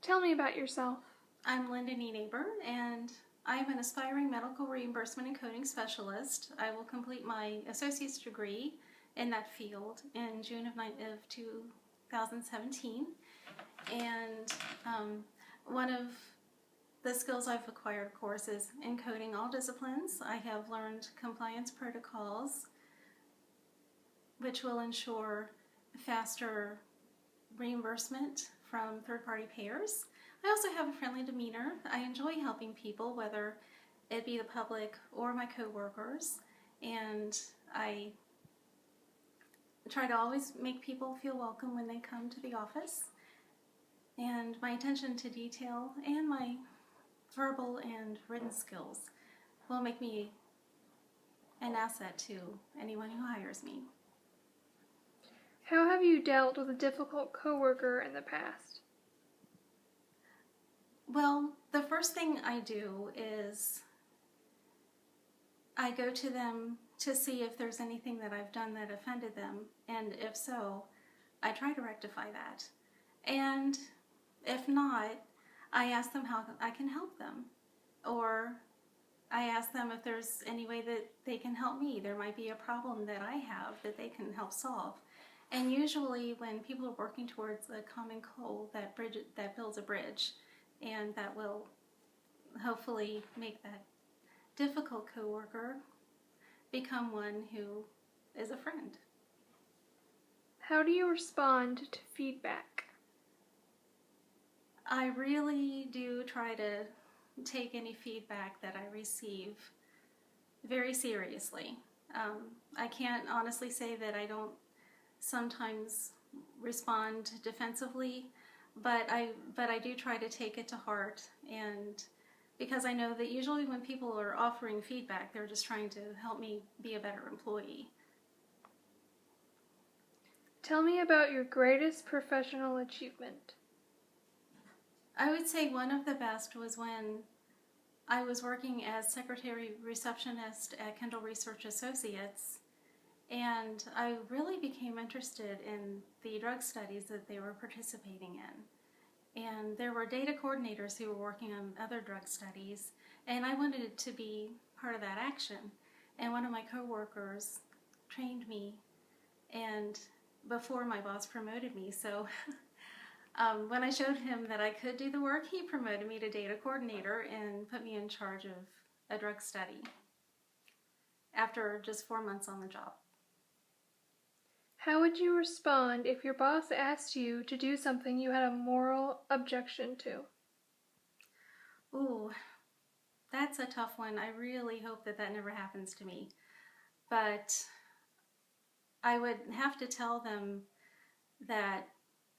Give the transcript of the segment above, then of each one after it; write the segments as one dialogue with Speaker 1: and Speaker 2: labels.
Speaker 1: Tell me about yourself.
Speaker 2: I'm Linda Nienaber, and I'm an aspiring medical reimbursement and coding specialist. I will complete my associate's degree in that field in June of 2017. And one of the skills I've acquired, of course, is encoding all disciplines. I have learned compliance protocols, which will ensure faster reimbursement from third-party payers. I also have a friendly demeanor. I enjoy helping people, whether it be the public or my coworkers, and I try to always make people feel welcome when they come to the office. And my attention to detail and my verbal and written skills will make me an asset to anyone who hires me.
Speaker 1: How have you dealt with a difficult coworker in the past?
Speaker 2: Well, the first thing I do is I go to them to see if there's anything that I've done that offended them, and if so, I try to rectify that. And if not, I ask them how I can help them, or I ask them if there's any way that they can help me. There might be a problem that I have that they can help solve. And usually when people are working towards a common goal, that builds a bridge, and that will hopefully make that difficult coworker become one who is a friend.
Speaker 1: How do you respond to feedback?
Speaker 2: I really do try to take any feedback that I receive very seriously. I can't honestly say that I don't sometimes respond defensively, but I do try to take it to heart, and because I know that usually when people are offering feedback, they're just trying to help me be a better employee.
Speaker 1: Tell me about your greatest professional achievement.
Speaker 2: I would say one of the best was when I was working as secretary receptionist at Kendall Research Associates, and I really became interested in the drug studies that they were participating in. And there were data coordinators who were working on other drug studies, and I wanted to be part of that action. And one of my coworkers trained me, and before my boss promoted me, so when I showed him that I could do the work, he promoted me to data coordinator and put me in charge of a drug study after just 4 months on the job.
Speaker 1: How would you respond if your boss asked you to do something you had a moral objection to?
Speaker 2: Ooh, that's a tough one. I really hope that that never happens to me. But I would have to tell them that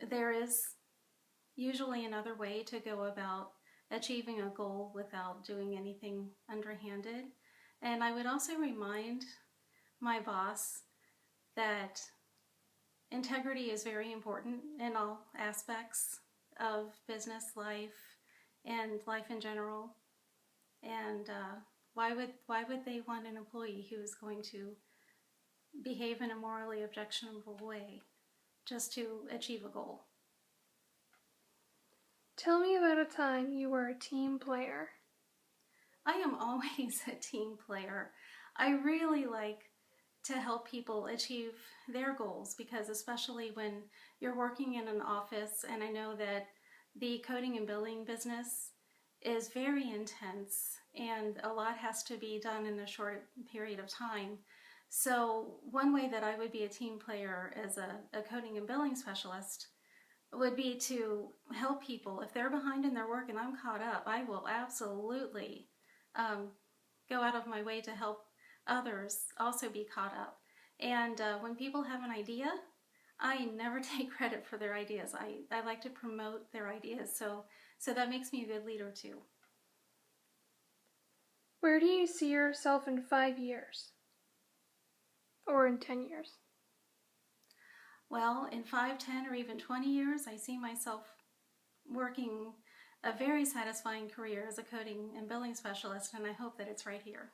Speaker 2: there is usually another way to go about achieving a goal without doing anything underhanded. And I would also remind my boss that integrity is very important in all aspects of business life and life in general. And why would they want an employee who is going to behave in a morally objectionable way just to achieve a goal?
Speaker 1: Tell me about a time you were a team player.
Speaker 2: I am always a team player. I really like to help people achieve their goals, because especially when you're working in an office, and I know that the coding and billing business is very intense and a lot has to be done in a short period of time. So one way that I would be a team player as a coding and billing specialist would be to help people. If they're behind in their work and I'm caught up, I will absolutely go out of my way to help others also be caught up. And when people have an idea, I never take credit for their ideas. I like to promote their ideas, so that makes me a good leader too.
Speaker 1: Where do you see yourself in 5 years? Or in 10 years?
Speaker 2: Well, in 5, 10, or even 20 years, I see myself working a very satisfying career as a coding and billing specialist, and I hope that it's right here.